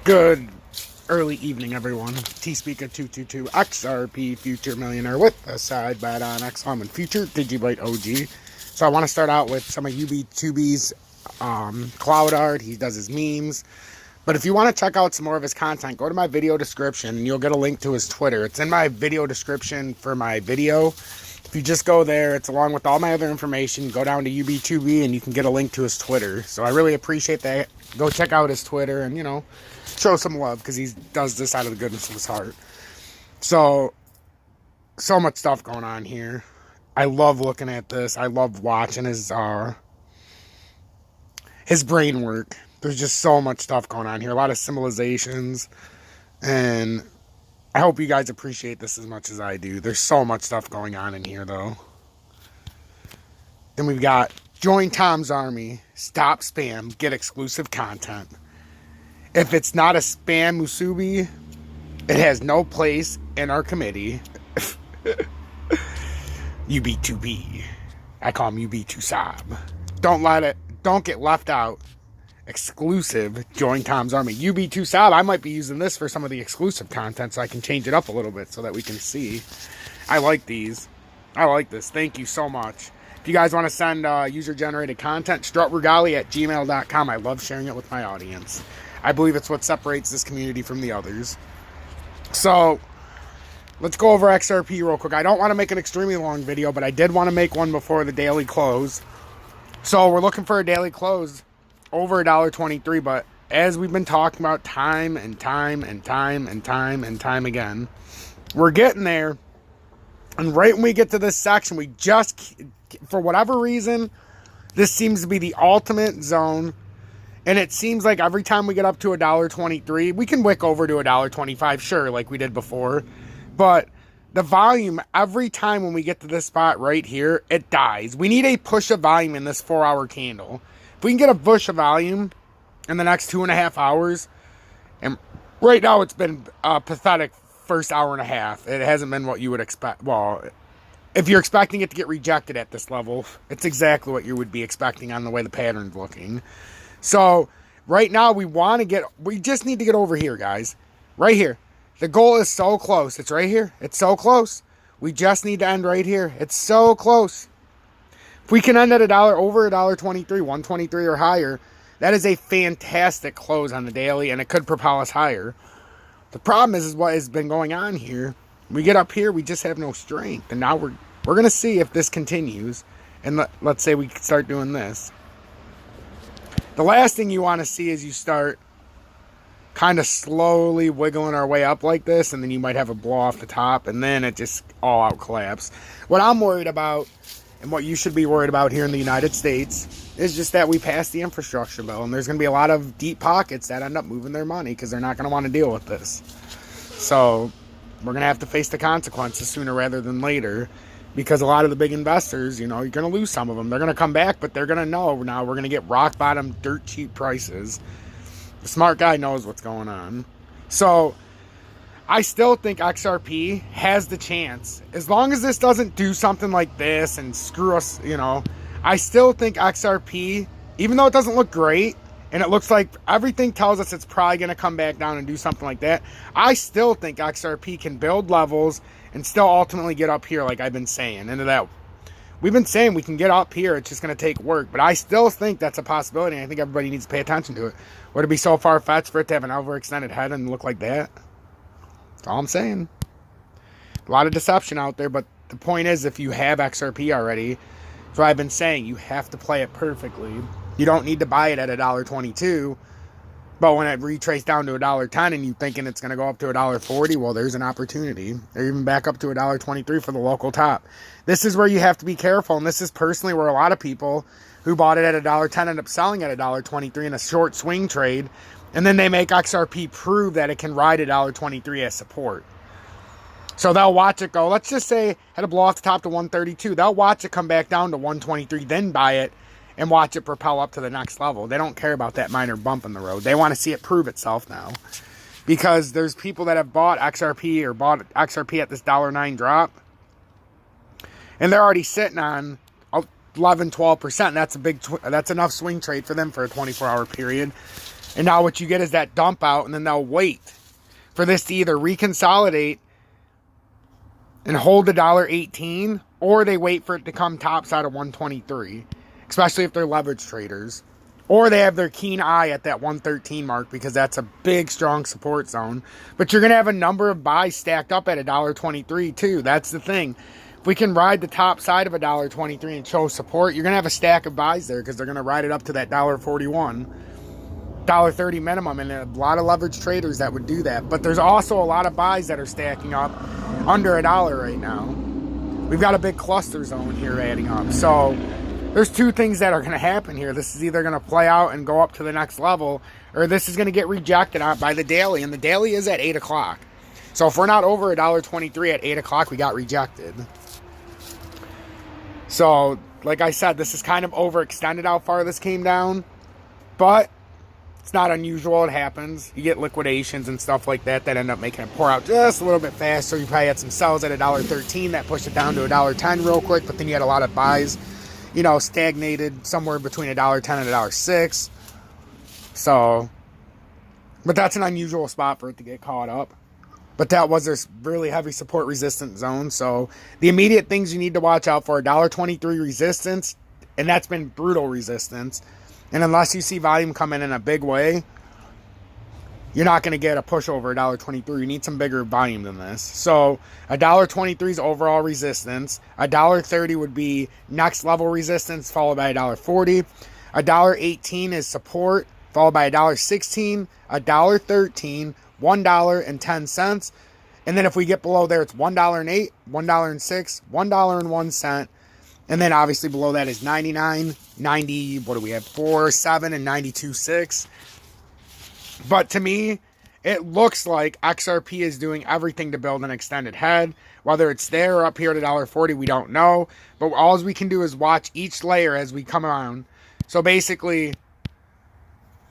Good early evening, everyone. T-Speaker222 XRP Future Millionaire with a side bet on XLM and Future Digibyte OG. So I want to start out with some of UB2B's cloud art. He does his memes. But if you want to check out some more of his content, go to my video description and you'll get a link to his Twitter. It's in my video description for my video. If you just go there, it's along with all my other information. Go down to UB2B and you can get a link to his Twitter. So I really appreciate that. Go check out his Twitter and, show some love because he does this out of the goodness of his heart. So much stuff going on here. I love looking at this. I love watching his brain work. There's just so much stuff going on here. A lot of symbolizations. And I hope you guys appreciate this as much as I do. There's so much stuff going on in here, though. Then we've got Join Tom's Army. Stop spam. Get exclusive content. If it's not a spam musubi, it has no place in our committee. UB2B. I call him UB2Sob. Don't get left out. Exclusive. Join Tom's Army. UB2Sob. I might be using this for some of the exclusive content so I can change it up a little bit so that we can see. I like these. I like this. Thank you so much. If you guys want to send user-generated content, strutregali@gmail.com. I love sharing it with my audience. I believe it's what separates this community from the others. So, let's go over XRP real quick. I don't want to make an extremely long video, but I did want to make one before the daily close. So, we're looking for a daily close over $1.23, but as we've been talking about time and time again, we're getting there. And right when we get to this section, we just, for whatever reason, this seems to be the ultimate zone. And it seems like every time we get up to $1.23, we can wick over to $1.25, sure, like we did before. But the volume, every time when we get to this spot right here, it dies. We need a push of volume in this 4-hour candle. If we can get a push of volume in the next 2.5 hours, and right now it's been a pathetic first hour and a half. It hasn't been what you would expect. Well, if you're expecting it to get rejected at this level, it's exactly what you would be expecting on the way the pattern's looking. So, right now, we just need to get over here, guys. Right here. The goal is so close. It's right here. It's so close. We just need to end right here. It's so close. If we can end at over $1.23, 123 or higher, that is a fantastic close on the daily, and it could propel us higher. The problem is what has been going on here. We get up here, we just have no strength. And now we're going to see if this continues. And let's say we start doing this. The last thing you want to see is you start kind of slowly wiggling our way up like this, and then you might have a blow off the top, and then it just all out collapse. What I'm worried about, and what you should be worried about here in the United States, is just that we passed the infrastructure bill, and there's going to be a lot of deep pockets that end up moving their money because they're not going to want to deal with this. So we're going to have to face the consequences sooner rather than later. Because a lot of the big investors, you're going to lose some of them. They're going to come back, but they're going to know now we're going to get rock bottom, dirt cheap prices. The smart guy knows what's going on. So, I still think XRP has the chance. As long as this doesn't do something like this and screw us, I still think XRP, even though it doesn't look great, and it looks like everything tells us it's probably going to come back down and do something like that, I still think XRP can build levels and still ultimately get up here like I've been saying. Into that, we've been saying we can get up here. It's just going to take work. But I still think that's a possibility. And I think everybody needs to pay attention to it. Would it be so far-fetched for it to have an overextended head and look like that? That's all I'm saying. A lot of deception out there. But the point is, if you have XRP already, that's what I've been saying. You have to play it perfectly. You don't need to buy it at $1.22. But when it retraced down to $1.10 and you're thinking it's going to go up to $1.40, well, there's an opportunity. Or even back up to $1.23 for the local top. This is where you have to be careful. And this is personally where a lot of people who bought it at $1.10 end up selling at $1.23 in a short swing trade. And then they make XRP prove that it can ride $1.23 as support. So they'll watch it go. Let's just say had a blow off the top to 132. They'll watch it come back down to 123, then buy it. And watch it propel up to the next level. They don't care about that minor bump in the road. They want to see it prove itself now. Because there's people that have bought XRP or bought XRP at this $1.09 drop. And they're already sitting on 11, 12%. That's enough swing trade for them for a 24-hour period. And now what you get is that dump out, and then they'll wait for this to either reconsolidate and hold $1.18, or they wait for it to come tops out of 123, especially if they're leverage traders. Or they have their keen eye at that 113 mark, because that's a big, strong support zone. But you're going to have a number of buys stacked up at $1.23 too. That's the thing. If we can ride the top side of $1.23 and show support, you're going to have a stack of buys there, because they're going to ride it up to that $1.41. $1.30 minimum, and a lot of leverage traders that would do that. But there's also a lot of buys that are stacking up under $1 right now. We've got a big cluster zone here adding up. So there's two things that are going to happen here. This is either going to play out and go up to the next level, or this is going to get rejected out by the daily, and the daily is at 8 o'clock. So if we're not over $1.23 at 8 o'clock, we got rejected. So like I said, this is kind of overextended how far this came down, but it's not unusual. It happens. You get liquidations and stuff like that end up making it pour out just a little bit faster. You probably had some sells at $1.13 that pushed it down to $1.10 real quick, but then you had a lot of buys, you know, stagnated somewhere between $1.10 and $1.06. So, but that's an unusual spot for it to get caught up. But that was this really heavy support resistance zone. So the immediate things you need to watch out for: $1.23 resistance, and that's been brutal resistance. And unless you see volume come in a big way, you're not going to get a push over $1.23. You need some bigger volume than this. So $1.23 is overall resistance. $1.30 would be next level resistance, followed by $1.40. $1.18 is support, followed by $1.16, $1.13, $1.10. And then if we get below there, it's $1.08, $1.06, $1.01. And then obviously below that is 99, 90, what do we have? 4.7 and 92.6. But to me, it looks like XRP is doing everything to build an extended head. Whether it's there or up here at $1.40, we don't know. But all we can do is watch each layer as we come around. So basically,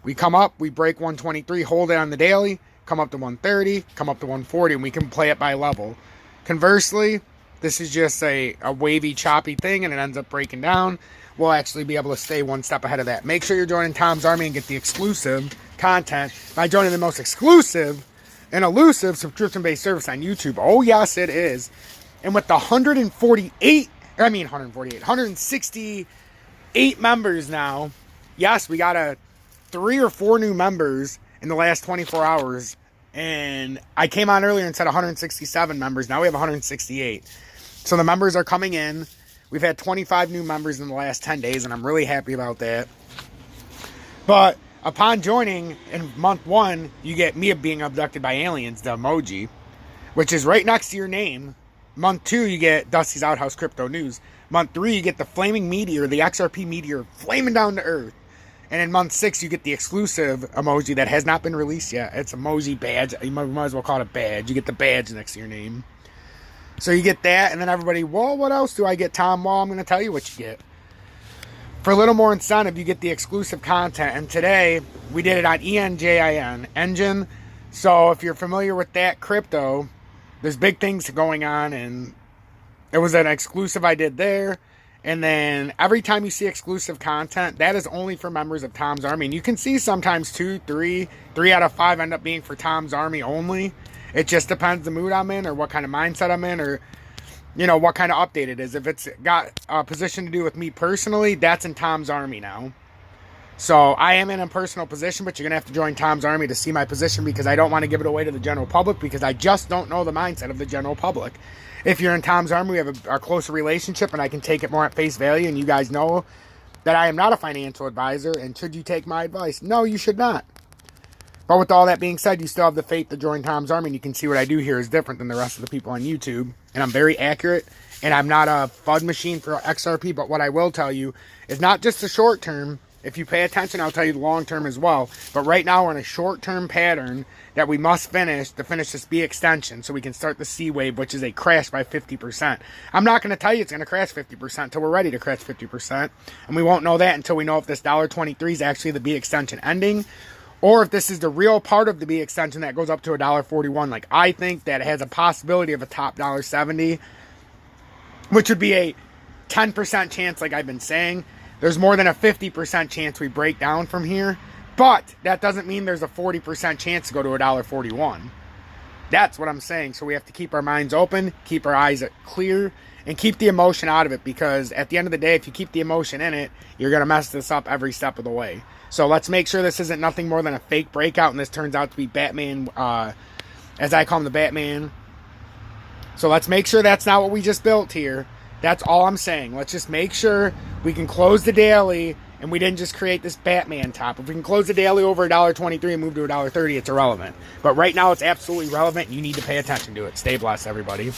we come up, we break 123, hold it on the daily, come up to 130, come up to 140, and we can play it by level. Conversely, this is just a wavy, choppy thing, and it ends up breaking down. We'll actually be able to stay one step ahead of that. Make sure you're joining Tom's Army and get the exclusive content by joining the most exclusive and elusive subscription-based service on YouTube. Oh, yes, it is. And with the 168 members now, yes, we got 3 or 4 new members in the last 24 hours. And I came on earlier and said 167 members. Now we have 168. So the members are coming in. We've had 25 new members in the last 10 days, and I'm really happy about that. But upon joining in month 1, you get me being abducted by aliens, the emoji, which is right next to your name. Month 2, you get Dusty's Outhouse Crypto News. Month 3, you get the flaming meteor, the XRP meteor, flaming down to Earth. And in month 6, you get the exclusive emoji that has not been released yet. It's emoji badge. You might as well call it a badge. You get the badge next to your name. So you get that, and then everybody, well, what else do I get, Tom? Well, I'm going to tell you what you get. For a little more incentive, you get the exclusive content. And today, we did it on ENJIN, Engine. So if you're familiar with that crypto, there's big things going on, and it was an exclusive I did there. And then every time you see exclusive content, that is only for members of Tom's Army. And you can see sometimes 2, 3 out of 5 end up being for Tom's Army only. It just depends the mood I'm in, or what kind of mindset I'm in, or, you know, what kind of update it is. If it's got a position to do with me personally, that's in Tom's Army now. So I am in a personal position, but you're going to have to join Tom's Army to see my position, because I don't want to give it away to the general public, because I just don't know the mindset of the general public. If you're in Tom's Army, we have a closer relationship, and I can take it more at face value, and you guys know that I am not a financial advisor, and should you take my advice? No, you should not. But with all that being said, you still have the faith to join Tom's Army, and you can see what I do here is different than the rest of the people on YouTube, and I'm very accurate, and I'm not a FUD machine for XRP, but what I will tell you is not just the short term. If you pay attention, I'll tell you the long term as well. But right now, we're in a short-term pattern that we must finish to finish this B extension so we can start the C wave, which is a crash by 50%. I'm not going to tell you it's going to crash 50% until we're ready to crash 50%. And we won't know that until we know if this $1.23 is actually the B extension ending, or if this is the real part of the B extension that goes up to $1.41. Like, I think that it has a possibility of a top $1.70, which would be a 10% chance, like I've been saying. There's more than a 50% chance we break down from here. But that doesn't mean there's a 40% chance to go to $1.41. That's what I'm saying. So we have to keep our minds open, keep our eyes clear, and keep the emotion out of it, because at the end of the day, if you keep the emotion in it, you're going to mess this up every step of the way. So let's make sure this isn't nothing more than a fake breakout, and this turns out to be Batman, as I call him, the Batman. So let's make sure that's not what we just built here. That's all I'm saying. Let's just make sure we can close the daily, and we didn't just create this Batman top. If we can close the daily over $1.23 and move to $1.30, it's irrelevant. But right now, it's absolutely relevant. You need to pay attention to it. Stay blessed, everybody.